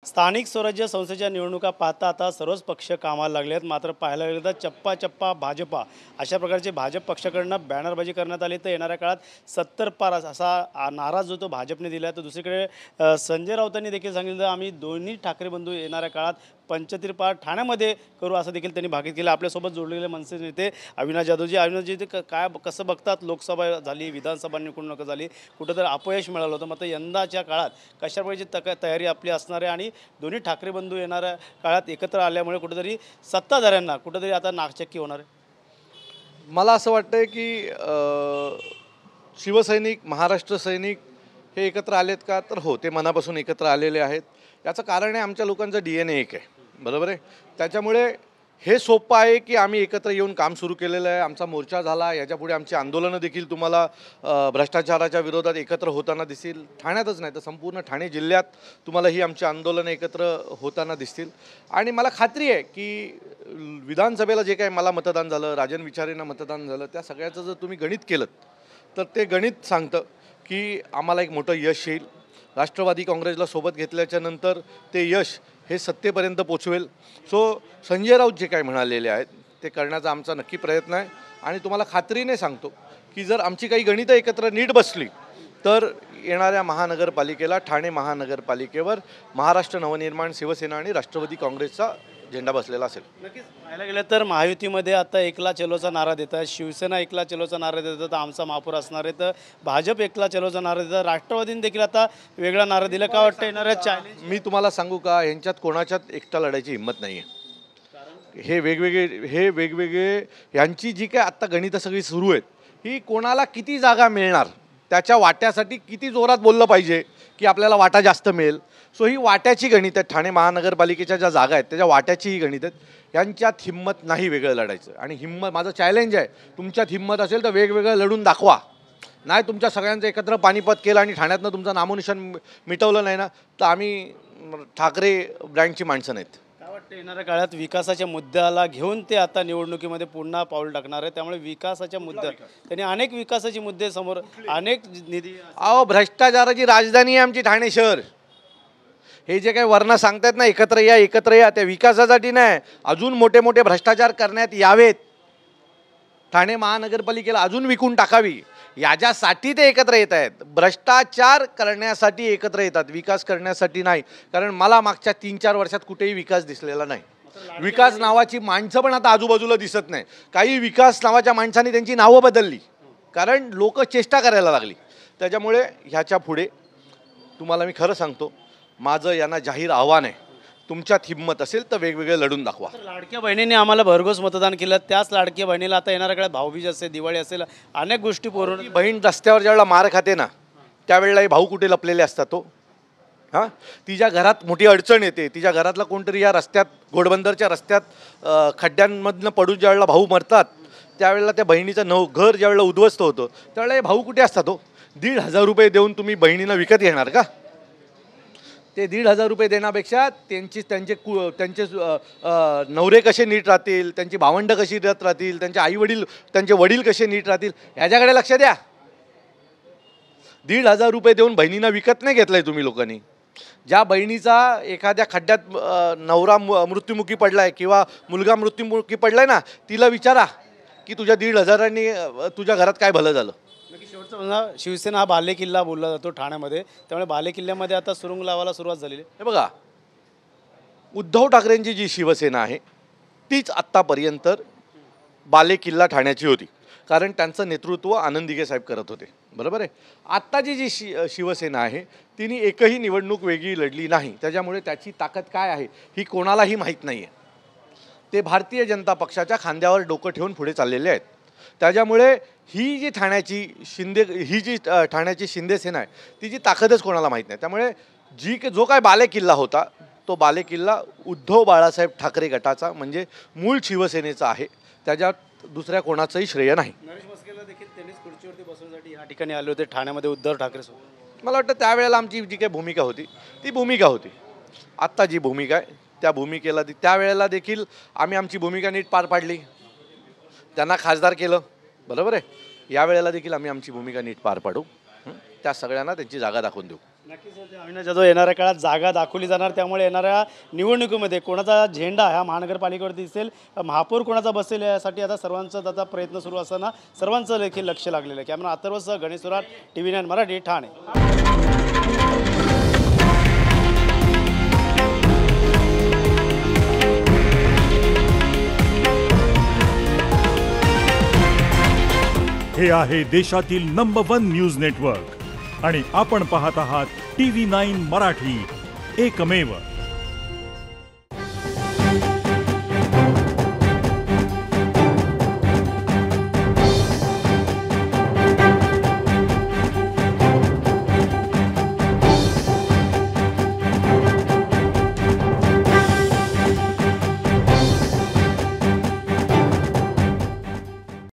स्थानिक स्वराज्य संस्थेच्या निवडणुका पाहता आता सर्वच पक्ष कामाला लागले आहेत. मात्र पाहायला गेलं तर चप्पा चप्पा भाजपा अशा प्रकारचे भाजप पक्षाकडनं बॅनरबाजी करण्यात आली. तर येणाऱ्या काळात 70 पार असा नारा जो तो भाजपने दिला आहे. तर दुसरीकडे संजय राऊतांनी देखील सांगितलं आम्ही दोन्ही ठाकरे बंधू येणाऱ्या काळात 75 पार ठाण्यामध्ये करू असं देखील त्यांनी भाकीत केलं. आपल्यासोबत जोडलेले मनसे नेते अविनाश जाधवजी. अविनाशजी, ते काय कसं बघतात? लोकसभा झाली, विधानसभा निवडणूक झाली, कुठंतरी अपयश मिळालं होतं. मात्र यंदाच्या काळात कशा प्रकारची तयारी आपली असणार आहे आणि दोन्ही ठाकरे बंधू येणाऱ्या काळात एकत्र आल्यामुळे कुठेतरी सत्ताधाऱ्यांना कुठेतरी आता नाकचक्की होणार आहे? मला असं वाटतंय की शिवसैनिक, महाराष्ट्र सैनिक हे एकत्र आलेत का? तर हो, ते मनापासून एकत्र आलेले आहेत. याचं कारण आहे आमच्या लोकांचा DNA एक आहे, बरोबर आहे. त्याच्यामुळे हे सोपं आहे की आम्ही एकत्र येऊन काम सुरू केलेलं आहे. आमचा मोर्चा झाला, याच्यापुढे आमची आंदोलनं देखील तुम्हाला भ्रष्टाचाराच्या विरोधात एकत्र होताना दिसतील. ठाण्यातच नाही तर संपूर्ण ठाणे जिल्ह्यात तुम्हाला ही आमची आंदोलनं एकत्र होताना दिसतील. आणि मला खात्री आहे की विधानसभेला जे काही मला मतदान झालं, राजन विचारेंना मतदान झालं, त्या सगळ्याचं जर तुम्ही गणित केलं तर ते गणित सांगतं की आम्हाला एक मोठं यश येईल. राष्ट्रवादी काँग्रेसला सोबत घेतल्याच्या नंतर ते यश हे सत्तेपर्यंत पोचवेल. सो संजय राऊत जे काय म्हणालेले आहेत ते करण्याचा आमचा नक्की प्रयत्न आहे. आणि तुम्हाला खात्रीने सांगतो की जर आमची काही गणितं एकत्र नीट बसली तर येणाऱ्या महानगरपालिकेला, ठाणे महानगरपालिकेवर महाराष्ट्र नवनिर्माण, शिवसेना आणि राष्ट्रवादी काँग्रेसचा झेंडा बसलेला असेल. नक्कीच पाहायला गेलं तर महायुतीमध्ये आता एकला चलोचा नारा देतात, शिवसेना एकला चलोचा नारा देतात, आमचा महापौर असणार आहे. तर भाजप एकला चलोचा नारा देतात, राष्ट्रवादीने देखील आता वेगळा नारा दिला. का वाटतं येणाऱ्या चॅलेंज? मी तुम्हाला सांगू का, यांच्यात कोणाच्यात एकटा लढायची हिंमत नाही आहे. हे वेगवेगळे यांची जी काय आत्ता गणितं सगळी सुरू आहेत, ही कोणाला किती जागा मिळणार, त्याच्या वाट्यासाठी किती जोरात बोललं पाहिजे की आपल्याला वाटा जास्त मिळेल. सो ही वाट्याची गणित आहेत. ठाणे महानगरपालिकेच्या ज्या जागा आहेत त्याच्या वाट्याची ही गणित आहेत. यांच्यात हिंमत नाही वेगळं लढायचं. आणि हिंमत, माझं चॅलेंज आहे, तुमच्यात हिंमत असेल तर वेगवेगळं लढून दाखवा. नाही तुमच्या सगळ्यांचं एकत्र पानिपत केलं आणि ठाण्यातनं तुमचं नामोनिशाण मिटवलं नाही ना, तर आम्ही ठाकरे ब्रँडची माणसं नाहीत. काय वाटतं येणाऱ्या काळात विकासाच्या मुद्द्याला घेऊन ते आता निवडणुकीमध्ये पुन्हा पाऊल टाकणार आहे? त्यामुळे विकासाच्या मुद्द्या त्यांनी अनेक विकासाचे मुद्दे समोर, अनेक निधी. अहो, भ्रष्टाचाराची राजधानी आहे आमची ठाणे शहर. हे जे काही वर्ण सांगतात ना, एकत्र या एकत्र या, त्या विकासासाठी नाही, अजून मोठे मोठे भ्रष्टाचार करण्यात यावेत, ठाणे महानगरपालिकेला अजून विकून टाकावी, याच्यासाठी ते एकत्र येत आहेत. भ्रष्टाचार करण्यासाठी एकत्र येतात, विकास करण्यासाठी नाही. कारण मला मागच्या 3-4 वर्षात कुठेही विकास दिसलेला नाही. विकास नावाची माणसं पण आता आजूबाजूला दिसत नाही. काही विकास नावाच्या माणसांनी त्यांची नावं बदलली कारण लोक चेष्टा करायला लागली. त्याच्यामुळे ह्याच्या पुढे तुम्हाला मी खरं सांगतो, माझं यांना जाहीर आव्हान आहे, तुमच्यात हिंमत असेल तर वेगवेगळे लढून दाखवा. लाडक्या बहिणीने आम्हाला भरघोस मतदान केलं, त्याच लाडक्या बहिणीला आता येणाऱ्या काळात भाऊबीज असेल, दिवाळी असेल, अनेक गोष्टी पुरवून बहीण रस्त्यावर ज्यावेळेला मार खाते ना, त्यावेळेला भाऊ कुठे लपलेले असतात. तो तिच्या घरात मोठी अडचण येते, तिच्या घरातला कोणतरी या रस्त्यात, घोडबंदरच्या रस्त्यात खड्ड्यांमधनं पडून ज्यावेळेला भाऊ मरतात, त्यावेळेला त्या बहिणीचं घर ज्यावेळेला उद्ध्वस्त होतं, त्यावेळेला भाऊ कुठे असतात? तो 1,500 रुपये देऊन तुम्ही बहिणीला विकत घेणार का? ते 1,500 रुपये देण्यापेक्षा त्यांचे नवरे कसे नीट राहतील, त्यांची भावंडं कशी राहतील, त्यांचे आईवडील, त्यांचे वडील कसे नीट राहतील, ह्याच्याकडे लक्ष द्या. 1,500 रुपये देऊन बहिणींना विकत नाही घेतलंय तुम्ही लोकांनी. ज्या बहिणीचा एखाद्या खड्ड्यात नवरा मृत्युमुखी पडलाय किंवा मुलगा मृत्युमुखी पडलाय ना, तिला विचारा की तुझ्या 1,500नी तुझ्या घरात काय भलं झालं. शेवटचं म्हणा, शिवसेना हा बालेकिल्ला बोलला जातो ठाण्यामध्ये, त्यामुळे बालेकिल्ल्यामध्ये आता सुरुंग लावायला सुरुवात झालेली आहे. हे बघा, उद्धव ठाकरेंची जी शिवसेना आहे तीच आत्तापर्यंत बालेकिल्ला ठाण्याची होती, कारण त्यांचं नेतृत्व आनंद दिघे साहेब करत होते, बरोबर आहे. आत्ताची जी शिवसेना आहे तिने एकही निवडणूक वेगळी लढली नाही. त्याच्यामुळे त्याची ताकद काय आहे ही कोणालाही माहीत नाही आहे. ते भारतीय जनता पक्षाच्या खांद्यावर डोकं ठेवून पुढे चाललेले आहेत. त्याच्यामुळे ही जी ठाण्याची शिंदेसेना आहे तिची ताकदच कोणाला माहीत नाही. त्यामुळे जो काय बालेकिल्ला होता तो बालेकिल्ला उद्धव बाळासाहेब ठाकरे गटाचा, म्हणजे मूळ शिवसेनेचा आहे. त्याच्यात दुसऱ्या कोणाचंही श्रेय नाही. नरेश मस्केला देखील त्यांनीच खुर्चीवरती बसवण्यासाठी या ठिकाणी आले होते ठाण्यामध्ये उद्धव ठाकरे सोबत. मला वाटतं त्यावेळेला आमची जी काही भूमिका होती ती भूमिका होती. आत्ता जी भूमिका आहे त्या भूमिकेला त्यावेळेला देखील आम्ही आमची भूमिका नीट पार पाडली, त्यांना खासदार केलं, बरोबर आहे. यावेळेला देखील आम्ही आमची भूमिका नीट पार पाडू, त्या सगळ्यांना त्यांची जागा दाखवून देऊ. नक्कीच अविनाश जो येणाऱ्या काळात जागा दाखवली जाणार, त्यामुळे येणाऱ्या निवडणुकीमध्ये कोणाचा झेंडा ह्या महानगरपालिकेवरती दिसेल, महापौर कोणाचा बसेल यासाठी आता सर्वांचाच आता प्रयत्न सुरू असताना सर्वांचं देखील लक्ष लागलेलं आहे. कॅमेरा अथर्वसह गणेश सुराट, TV9 मराठी, ठाणे. हे आहे देशातील नंबर 1 न्यूज नेटवर्क आणि आपण पाहत आहात TV9 मराठी, एकमेव.